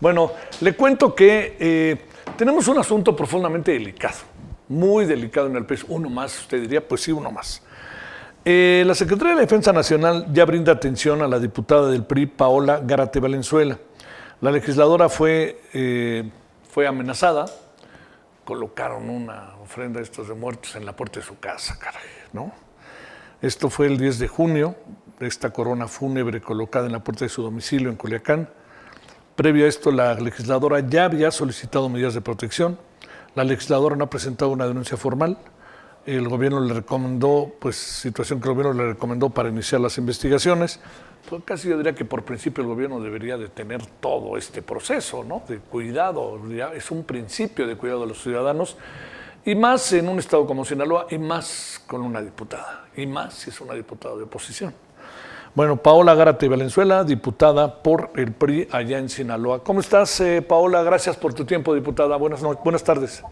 Bueno, le cuento que tenemos un asunto profundamente delicado, muy delicado en el país. Uno más, usted diría, pues sí, uno más. La Secretaría de Defensa Nacional ya brinda atención a la diputada del PRI, Paola Gárate Valenzuela. La legisladora fue amenazada, colocaron una ofrenda de estos de muertos en la puerta de su casa, caray, ¿no? Esto fue el 10 de junio, esta corona fúnebre colocada en la puerta de su domicilio en Culiacán. Previo a esto, la legisladora ya había solicitado medidas de protección. La legisladora no ha presentado una denuncia formal. El gobierno le recomendó, situación que el gobierno le recomendó para iniciar las investigaciones. Pues casi yo diría que por principio el gobierno debería de tener todo este proceso, ¿no? De cuidado, es un principio de cuidado de los ciudadanos, y más en un estado como Sinaloa, y más con una diputada, y más si es una diputada de oposición. Bueno, Paola Gárate Valenzuela, diputada por el PRI allá en Sinaloa. ¿Cómo estás, Paola? Gracias por tu tiempo, diputada. Buenas tardes.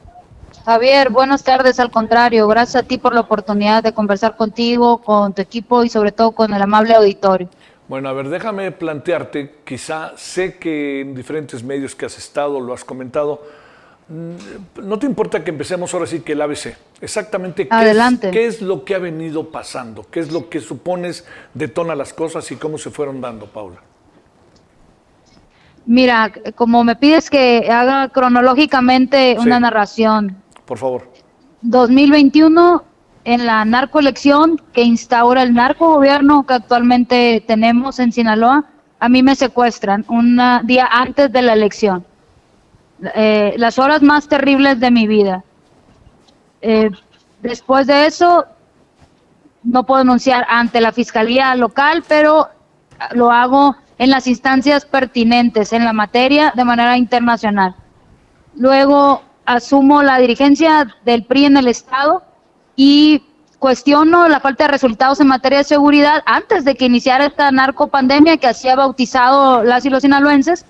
Javier, buenas tardes. Al contrario, gracias a ti por la oportunidad de conversar contigo, con tu equipo y sobre todo con el amable auditorio. Bueno, a ver, déjame plantearte, quizá sé que en diferentes medios que has estado lo has comentado. ¿No te importa que empecemos ahora sí que el ABC? Exactamente qué es lo que ha venido pasando, qué es lo que supones detona las cosas y cómo se fueron dando, Paula. Mira, como me pides que haga cronológicamente una narración. Por favor. 2021, en la narcoelección que instaura el narcogobierno que actualmente tenemos en Sinaloa, a mí me secuestran un día antes de la elección. Las horas más terribles de mi vida. Después de eso, no puedo denunciar ante la fiscalía local, pero lo hago en las instancias pertinentes en la materia de manera internacional. Luego asumo la dirigencia del PRI en el estado y cuestiono la falta de resultados en materia de seguridad antes de que iniciara esta narcopandemia que así ha bautizado las y los sinaloenses.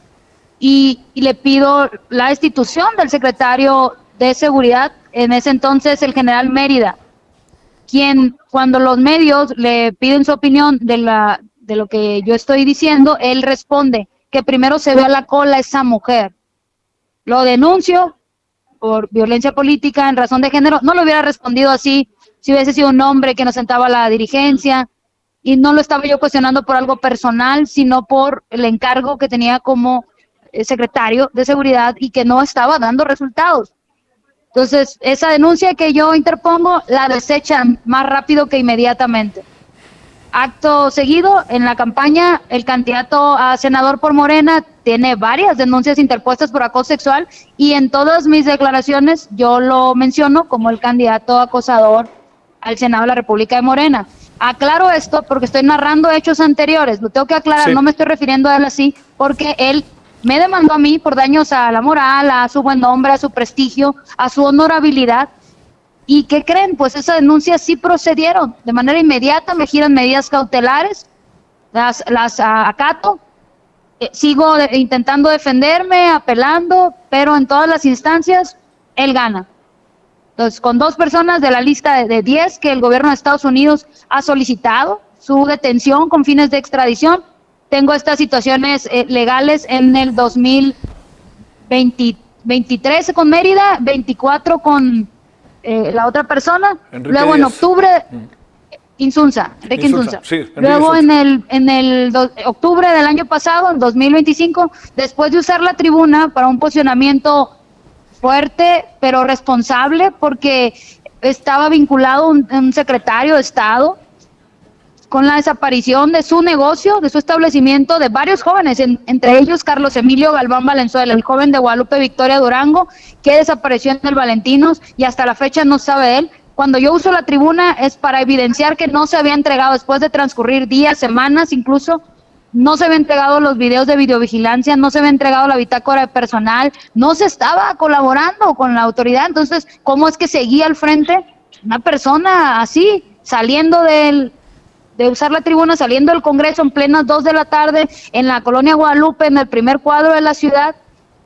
Y le pido la destitución del secretario de Seguridad, en ese entonces el general Mérida, quien cuando los medios le piden su opinión de lo que yo estoy diciendo, él responde que primero se vea la cola esa mujer. Lo denuncio por violencia política en razón de género. No lo hubiera respondido así si hubiese sido un hombre que nos sentaba a la dirigencia, y no lo estaba yo cuestionando por algo personal, sino por el encargo que tenía como secretario de Seguridad y que no estaba dando resultados. Entonces, esa denuncia que yo interpongo la desechan más rápido que inmediatamente. Acto seguido, en la campaña, el candidato a senador por Morena tiene varias denuncias interpuestas por acoso sexual y en todas mis declaraciones yo lo menciono como el candidato acosador al Senado de la República de Morena. Aclaro esto porque estoy narrando hechos anteriores, lo tengo que aclarar, no me estoy refiriendo a él así, porque él me demandó a mí por daños a la moral, a su buen nombre, a su prestigio, a su honorabilidad. ¿Y qué creen? Pues esas denuncias sí procedieron. De manera inmediata me giran medidas cautelares, las acato, sigo intentando defenderme, apelando, pero en todas las instancias él gana. Entonces, con 2 personas de la lista de 10 que el gobierno de Estados Unidos ha solicitado su detención con fines de extradición, tengo estas situaciones legales en el 2023 con Mérida, 24 con la otra persona, Enrique luego en octubre, Enrique Insunza. Sí, luego en el octubre del año pasado, en 2025, después de usar la tribuna para un posicionamiento fuerte pero responsable, porque estaba vinculado un secretario de Estado con la desaparición de su negocio, de su establecimiento, de varios jóvenes, entre ellos Carlos Emilio Galván Valenzuela, el joven de Guadalupe Victoria Durango, que desapareció en el Valentinos y hasta la fecha no sabe él. Cuando yo uso la tribuna es para evidenciar que no se había entregado, después de transcurrir días, semanas incluso, no se había entregado los videos de videovigilancia, no se había entregado la bitácora de personal, no se estaba colaborando con la autoridad. Entonces, ¿cómo es que seguía al frente una persona así, saliendo de usar la tribuna, saliendo del Congreso en plenas 2 de la tarde, en la colonia Guadalupe, en el primer cuadro de la ciudad?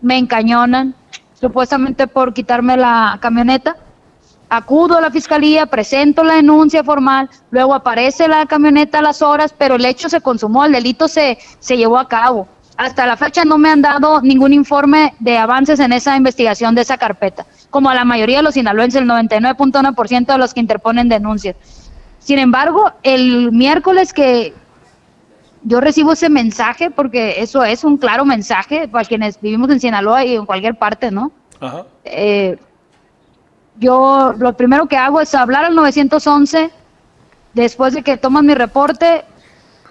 Me encañonan, supuestamente por quitarme la camioneta. Acudo a la fiscalía, presento la denuncia formal, luego aparece la camioneta a las horas, pero el hecho se consumó, el delito se llevó a cabo. hasta la fecha no me han dado ningún informe de avances en esa investigación de esa carpeta, como a la mayoría de los sinaloenses, el 99.1% de los que interponen denuncias. Sin embargo, el miércoles que yo recibo ese mensaje, porque eso es un claro mensaje para quienes vivimos en Sinaloa y en cualquier parte, ¿no? Ajá. Yo lo primero que hago es hablar al 911, después de que toman mi reporte.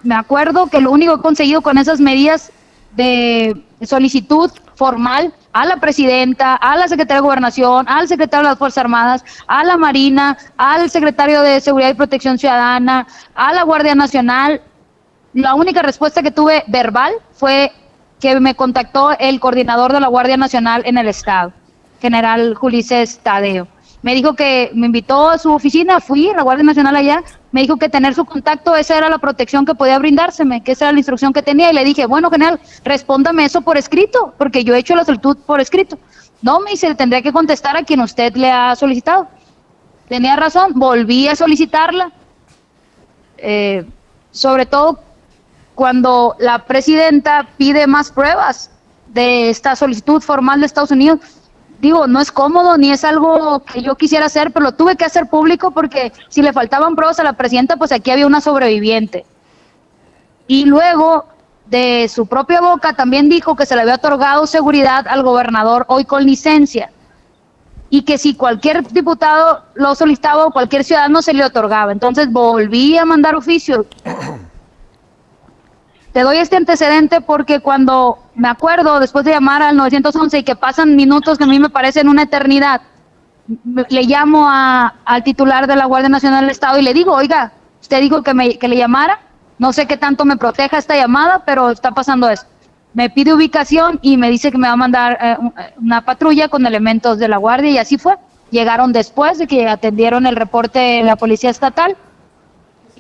Me acuerdo que lo único que he conseguido con esas medidas de solicitud formal a la presidenta, a la secretaria de Gobernación, al secretario de las Fuerzas Armadas, a la Marina, al secretario de Seguridad y Protección Ciudadana, a la Guardia Nacional, la única respuesta que tuve verbal fue que me contactó el coordinador de la Guardia Nacional en el estado, general Ulises Tadeo. Me dijo que me invitó a su oficina, fui a la Guardia Nacional allá, me dijo que tener su contacto, esa era la protección que podía brindárseme, que esa era la instrucción que tenía, y le dije, bueno, general, respóndame eso por escrito, porque yo he hecho la solicitud por escrito. No, me dice, tendría que contestar a quien usted le ha solicitado. Tenía razón, volví a solicitarla, sobre todo cuando la presidenta pide más pruebas de esta solicitud formal de Estados Unidos. Digo, no es cómodo ni es algo que yo quisiera hacer, pero lo tuve que hacer público porque si le faltaban pruebas a la presidenta, pues aquí había una sobreviviente. Y luego, de su propia boca, también dijo que se le había otorgado seguridad al gobernador hoy con licencia y que si cualquier diputado lo solicitaba o cualquier ciudadano se le otorgaba. Entonces volví a mandar oficio. Te doy este antecedente porque cuando me acuerdo, después de llamar al 911 y que pasan minutos que a mí me parecen una eternidad, le llamo al titular de la Guardia Nacional del Estado y le digo, oiga, usted dijo que le llamara, no sé qué tanto me proteja esta llamada, pero está pasando esto. Me pide ubicación y me dice que me va a mandar una patrulla con elementos de la Guardia y así fue. Llegaron después de que atendieron el reporte de la Policía Estatal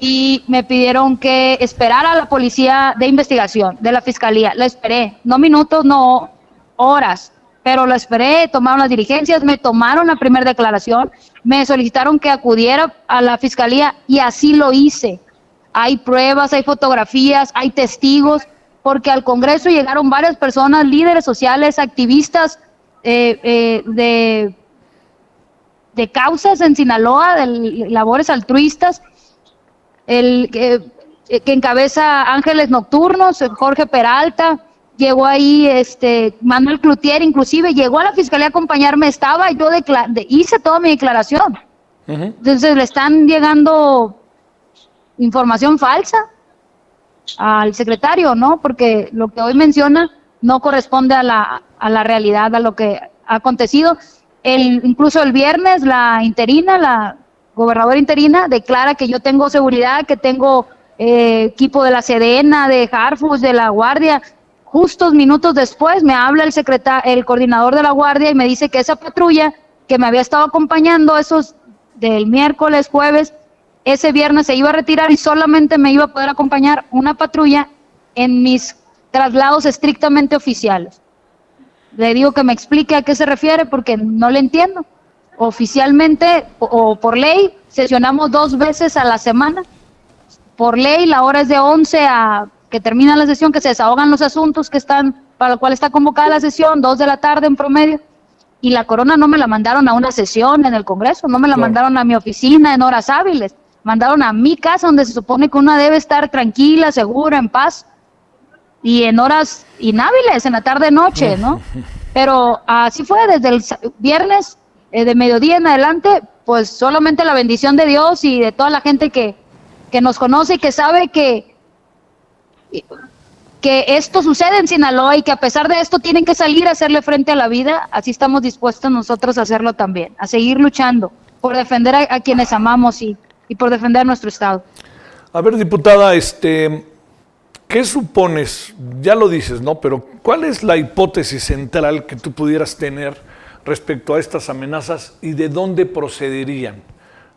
y me pidieron que esperara a la Policía de Investigación, de la Fiscalía. La esperé, no minutos, no horas, pero la esperé, tomaron las diligencias, me tomaron la primera declaración, me solicitaron que acudiera a la Fiscalía y así lo hice. Hay pruebas, hay fotografías, hay testigos, porque al Congreso llegaron varias personas, líderes sociales, activistas de causas en Sinaloa, de labores altruistas, que encabeza Ángeles Nocturnos, Jorge Peralta, llegó ahí Manuel Cloutier, inclusive llegó a la Fiscalía a acompañarme, estaba yo, hice toda mi declaración. Entonces le están llegando información falsa al secretario, ¿no? Porque lo que hoy menciona no corresponde a la realidad, a lo que ha acontecido. Incluso el viernes la gobernadora interina declara que yo tengo seguridad, que tengo equipo de la Sedena, de Harfus, de la Guardia. Justos minutos después me habla el coordinador de la Guardia y me dice que esa patrulla que me había estado acompañando esos del miércoles, jueves, ese viernes se iba a retirar y solamente me iba a poder acompañar una patrulla en mis traslados estrictamente oficiales. Le digo que me explique a qué se refiere porque no le entiendo. Oficialmente o por ley sesionamos 2 veces a la semana. Por ley la hora es de 11 a que termina la sesión, que se desahogan los asuntos para el cual está convocada la sesión, 2 de la tarde en promedio. Y la corona no me la mandaron a una sesión en el Congreso, no me la mandaron a mi oficina en horas hábiles, mandaron a mi casa donde se supone que una debe estar tranquila, segura, en paz, y en horas inhábiles, en la tarde-noche, ¿no? Pero así fue, desde el viernes de mediodía en adelante, pues solamente la bendición de Dios y de toda la gente que nos conoce y que sabe que esto sucede en Sinaloa y que a pesar de esto tienen que salir a hacerle frente a la vida, así estamos dispuestos nosotros a hacerlo también, a seguir luchando por defender a quienes amamos y por defender nuestro Estado. A ver, diputada, ¿qué supones? Ya lo dices, ¿no? Pero ¿cuál es la hipótesis central que tú pudieras tener respecto a estas amenazas y de dónde procederían?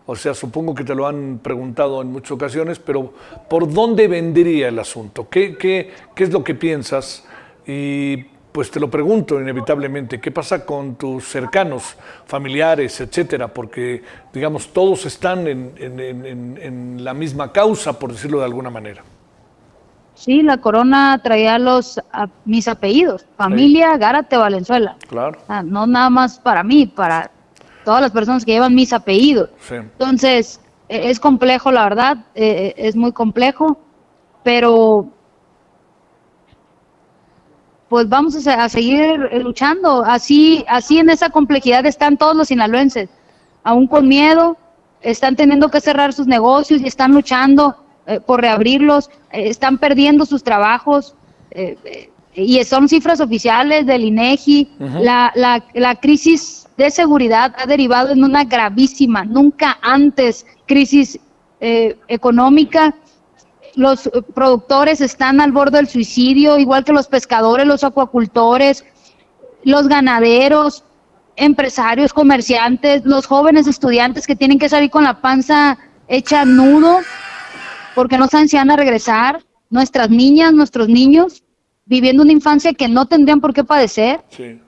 O sea, supongo que te lo han preguntado en muchas ocasiones, pero ¿por dónde vendría el asunto? ¿Qué es lo que piensas? Y pues te lo pregunto inevitablemente, ¿qué pasa con tus cercanos, familiares, etcétera? Porque, digamos, todos están en la misma causa, por decirlo de alguna manera. Sí, la corona traía mis apellidos, familia Gárate Valenzuela. Claro. O sea, no nada más para mí, para todas las personas que llevan mis apellidos. Sí. Entonces, es complejo, la verdad, es muy complejo, pero pues vamos a seguir luchando. Así en esa complejidad están todos los sinaloenses, aún con miedo, están teniendo que cerrar sus negocios y están luchando por reabrirlos, están perdiendo sus trabajos, y son cifras oficiales del INEGI. La crisis de seguridad ha derivado en una gravísima, nunca antes crisis económica. Los productores están al borde del suicidio, igual que los pescadores, los acuacultores, los ganaderos, empresarios, comerciantes, los jóvenes estudiantes que tienen que salir con la panza hecha nudo porque no saben si van a regresar, nuestras niñas, nuestros niños, viviendo una infancia que no tendrían por qué padecer. Sí.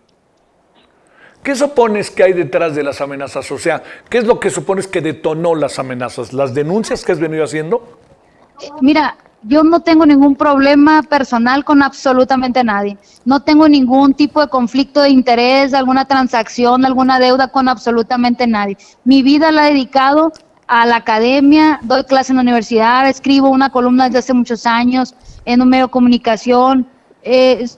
¿Qué supones que hay detrás de las amenazas? O sea, ¿qué es lo que supones que detonó las amenazas? ¿Las denuncias que has venido haciendo? Mira, yo no tengo ningún problema personal con absolutamente nadie. No tengo ningún tipo de conflicto de interés, alguna transacción, alguna deuda con absolutamente nadie. Mi vida la he dedicado a la academia, doy clase en la universidad, escribo una columna desde hace muchos años en un medio de comunicación,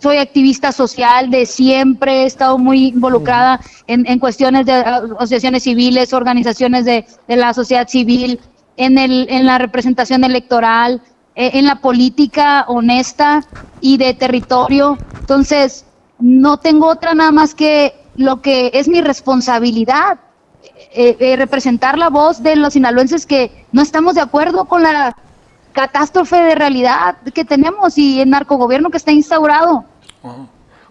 soy activista social de siempre, he estado muy involucrada en cuestiones de asociaciones civiles, organizaciones de la sociedad civil, en la representación electoral, en la política honesta y de territorio. Entonces, no tengo otra nada más que lo que es mi responsabilidad, representar la voz de los sinaloenses que no estamos de acuerdo con la catástrofe de realidad que tenemos y el narcogobierno que está instaurado.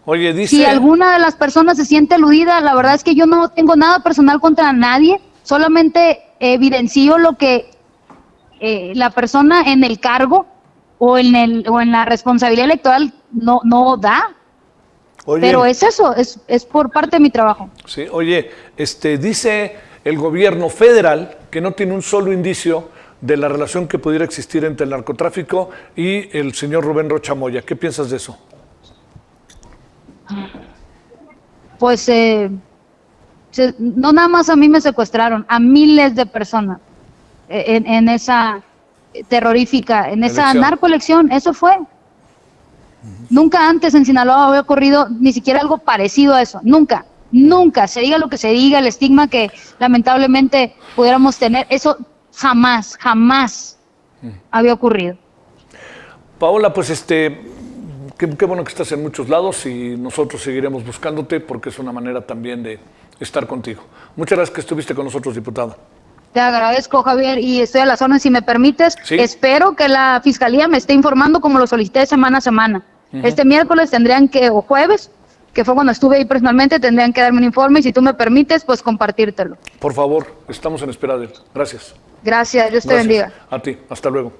Oye, dice... Si alguna de las personas se siente aludida, la verdad es que yo no tengo nada personal contra nadie, solamente evidencio lo que la persona en el cargo o en la responsabilidad electoral no da. Oye, pero es eso, es por parte de mi trabajo. Sí, oye, dice el gobierno federal que no tiene un solo indicio de la relación que pudiera existir entre el narcotráfico y el señor Rubén Rocha Moya. ¿Qué piensas de eso? Pues no nada más a mí me secuestraron, a miles de personas en esa terrorífica, en esa narcoelección, eso fue. Nunca antes en Sinaloa había ocurrido ni siquiera algo parecido a eso, nunca, se diga lo que se diga, el estigma que lamentablemente pudiéramos tener, eso jamás había ocurrido. Paola, pues qué bueno que estás en muchos lados y nosotros seguiremos buscándote porque es una manera también de estar contigo. Muchas gracias que estuviste con nosotros, diputada. Te agradezco, Javier, y estoy a las órdenes si me permites. ¿Sí? Espero que la Fiscalía me esté informando como lo solicité semana a semana. Este miércoles tendrían que, o jueves, que fue cuando estuve ahí personalmente, tendrían que darme un informe y si tú me permites, pues compartírtelo. Por favor, estamos en espera de él. Gracias. Gracias, Dios te bendiga. A ti, hasta luego.